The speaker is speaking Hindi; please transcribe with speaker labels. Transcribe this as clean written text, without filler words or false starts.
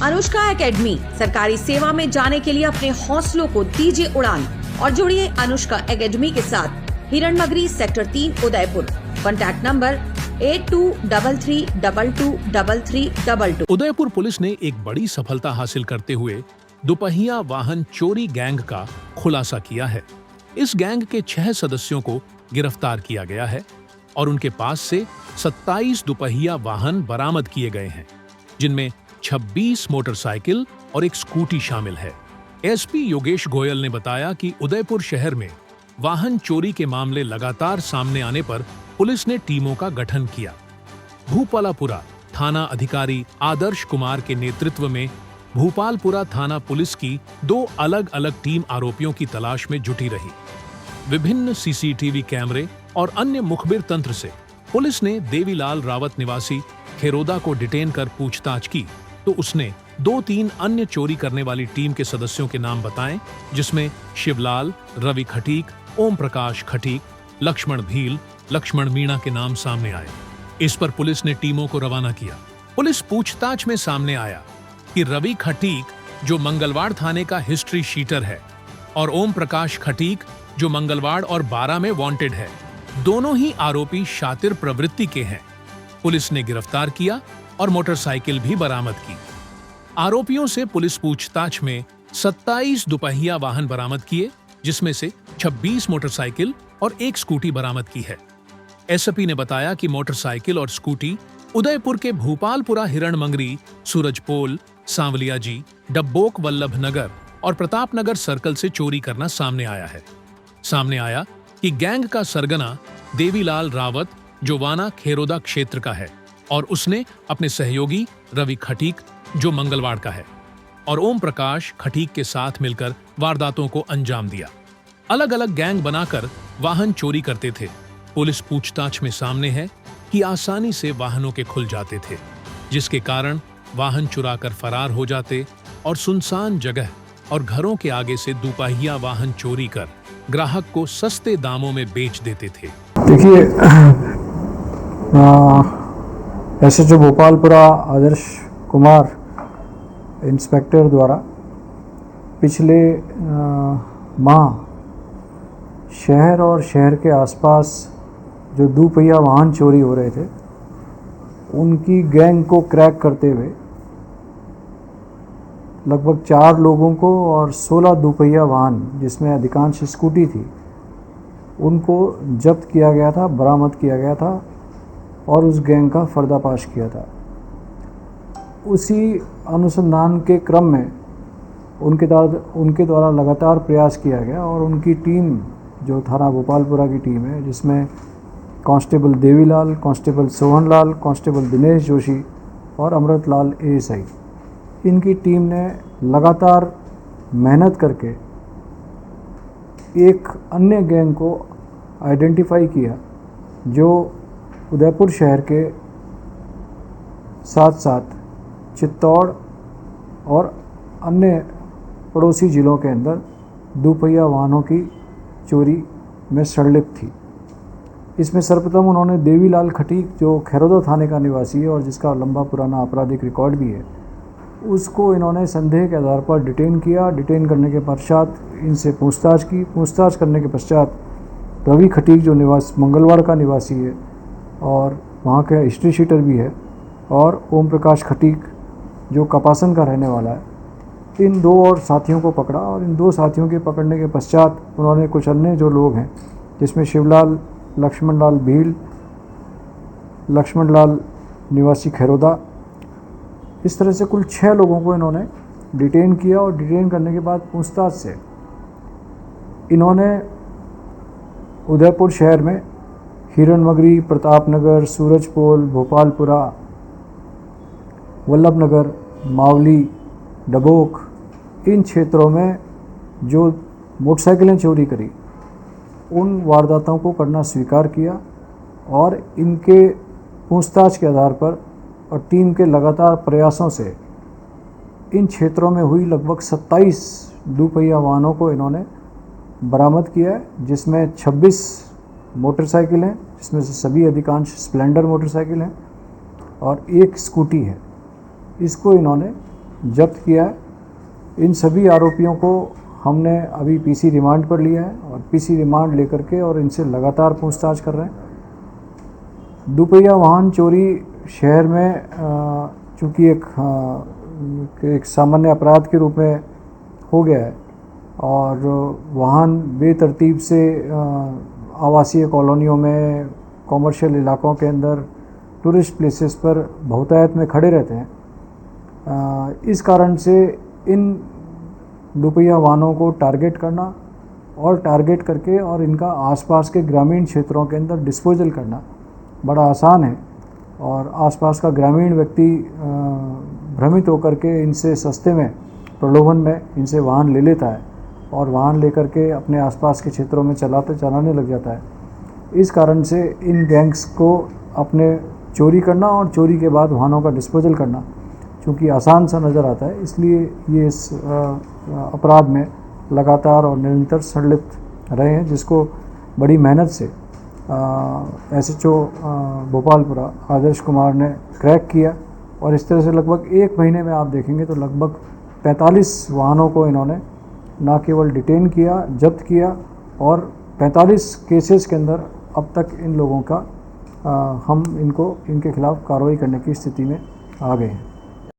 Speaker 1: अनुष्का एकेडमी, सरकारी सेवा में जाने के लिए अपने हौसलों को दीजिए उड़ान और जुड़िए अनुष्का एकेडमी के साथ। Hiranmagri sector 3 Udaipur. Contact number 8233223322।
Speaker 2: Udaipur police ने एक बड़ी सफलता हासिल करते हुए दुपहिया वाहन चोरी गैंग का खुलासा किया है। इस गैंग के 6 सदस्यों को गिरफ्तार किया गया है और उनके पास से 27 दुपहिया वाहन बरामद किए गए हैं, जिनमें 26 मोटरसाइकिल और एक स्कूटी शामिल है। एसपी योगेश गोयल ने बताया कि उदयपुर शहर में वाहन चोरी के मामले लगातार सामने आने पर पुलिस ने टीमों का गठन किया। भूपालपुरा थाना अधिकारी आदर्श कुमार के नेतृत्व में भूपालपुरा थाना पुलिस की 2 अलग अलग टीम आरोपियों की तलाश में जुटी रही। विभिन्न सीसीटीवी कैमरे और अन्य मुखबिर तंत्र से पुलिस ने देवीलाल रावत निवासी खेरोदा को डिटेन कर पूछताछ की तो उसने 2-3 अन्य चोरी करने वाली टीम के सदस्यों के नाम बताएं, जिसमें शिवलाल, रवि खटीक, ओम प्रकाश खटीक, लक्ष्मण भील, लक्ष्मण मीणा के नाम सामने आए। इस पर पुलिस ने टीमों को रवाना किया। पुलिस पूछताछ में सामने आया कि रवि खटीक, जो मंगलवाड़ थाने का हिस्ट्री शीटर है, और ओम प्रकाश खटीक, जो मंगलवाड़ और 12 में वांटेड है, दोनों ही आरोपी शातिर प्रवृत्ति के हैं। पुलिस ने गिरफ्तार किया और मोटरसाइकिल भी बरामद की। आरोपियों से पुलिस पूछताछ में 27 दुपहिया वाहन बरामद किए, जिसमें से 26 मोटरसाइकिल और एक स्कूटी बरामद की है। एसपी ने बताया कि मोटरसाइकिल और स्कूटी उदयपुर के भूपालपुरा, हिरणमंगरी, सूरजपोल, सांवलियाजी, डब्बोक वल्लभ नगर और प्रताप नगर सर्कल से चोरी करना सामने आया है। सामने आया कि गैंग का सरगना देवीलाल रावत, जो वाना खेरोदा क्षेत्र का है, और उसने अपने सहयोगी रवि खटीक, जो मंगलवाड़ का है, और ओम प्रकाश खटीक के साथ मिलकर वारदातों को अंजाम दिया। अलग अलग गैंग बनाकर वाहन चोरी करते थे। पुलिस पूछताछ में सामने है कि आसानी से वाहनों के खुल जाते थे, जिसके कारण वाहन चुराकर फरार हो जाते और सुनसान जगह और घरों के आगे से दुपहिया वाहन चोरी कर ग्राहक को सस्ते दामों में बेच देते थे।
Speaker 3: देखिए, एसएचओ भोपालपुरा आदर्श कुमार इंस्पेक्टर द्वारा पिछले माह शहर और शहर के आसपास जो दुपहिया वाहन चोरी हो रहे थे, उनकी गैंग को क्रैक करते हुए लगभग 4 लोगों को और 16 दुपहिया वाहन, जिसमें अधिकांश स्कूटी थी, उनको जब्त किया गया था, बरामद किया गया था और उस गैंग का पर्दाफाश किया था। उसी अनुसंधान के क्रम में उनके द्वारा लगातार प्रयास किया गया और उनकी टीम, जो थाना भोपालपुरा की टीम है, जिसमें constable Devilal, constable Sohanlal, constable Dinesh Joshi और अमृतलाल एएसआई, इनकी टीम ने लगातार मेहनत करके एक अन्य गैंग को आइडेंटिफाई किया, जो उदयपुर शहर के साथ साथ चित्तौड़ और अन्य पड़ोसी ज़िलों के अंदर दुपहिया वाहनों की चोरी में संलिप्त थी। इसमें सर्वप्रथम उन्होंने देवीलाल खटीक, जो खेरोदा थाने का निवासी है और जिसका लंबा पुराना आपराधिक रिकॉर्ड भी है, उसको इन्होंने संदेह के आधार पर डिटेन किया। डिटेन करने के पश्चात इनसे पूछताछ की। पूछताछ करने के पश्चात रवि खटीक, जो मंगलवाड़ का निवासी है और वहाँ का हिस्ट्री शीटर भी है, और ओम प्रकाश खटीक, जो कपासन का रहने वाला है, इन 2 और साथियों को पकड़ा। और इन 2 साथियों के पकड़ने के पश्चात उन्होंने कुछ अन्य जो लोग हैं, जिसमें शिवलाल, लक्ष्मणलाल भील, लक्ष्मणलाल निवासी खेरोदा, इस तरह से कुल 6 लोगों को इन्होंने डिटेन किया। और डिटेन करने के बाद पूछताछ से इन्होंने उदयपुर शहर में हिरणमगरी, प्रतापनगर, सूरजपोल, भोपालपुरा, वल्लभनगर, मावली, डबोक, इन क्षेत्रों में जो मोटरसाइकिलें चोरी करी, उन वारदातों को करना स्वीकार किया। और इनके पूछताछ के आधार पर और टीम के लगातार प्रयासों से इन क्षेत्रों में हुई लगभग 27 दुपहिया वाहनों को इन्होंने बरामद किया है, जिसमें 26 मोटरसाइकिल हैं, जिसमें से सभी अधिकांश स्प्लेंडर मोटरसाइकिल हैं, और एक स्कूटी है। इसको इन्होंने जब्त किया है। इन सभी आरोपियों को हमने अभी पीसी रिमांड पर लिया है और पीसी रिमांड लेकर के और इनसे लगातार पूछताछ कर रहे हैं। दुपहिया वाहन चोरी शहर में चूँकि एक सामान्य अपराध के रूप में हो गया है और वाहन बेतरतीब से आवासीय कॉलोनियों में, कॉमर्शियल इलाकों के अंदर, टूरिस्ट प्लेसेस पर बहुतायत में खड़े रहते हैं। इस कारण से इन दुपहिया वाहनों को टारगेट करना और टारगेट करके और इनका आसपास के ग्रामीण क्षेत्रों के अंदर डिस्पोजल करना बड़ा आसान है और आसपास का ग्रामीण व्यक्ति भ्रमित होकर के इनसे सस्ते में, प्रलोभन में इनसे वाहन ले लेता है और वाहन लेकर के अपने आसपास के क्षेत्रों में चलाने लग जाता है। इस कारण से इन गैंग्स को अपने चोरी करना और चोरी के बाद वाहनों का डिस्पोजल करना चूँकि आसान सा नज़र आता है, इसलिए ये इस अपराध में लगातार और निरंतर संलिप्त रहे हैं, जिसको बड़ी मेहनत से SHO भोपालपुरा आदर्श कुमार ने क्रैक किया और इस तरह से लगभग 1 महीने में आप देखेंगे तो लगभग 45 वाहनों को इन्होंने ना केवल डिटेन किया, जब्त किया और 45 केसेस के अंदर अब तक इन लोगों का हम इनके खिलाफ कार्रवाई करने की स्थिति में आ गए हैं।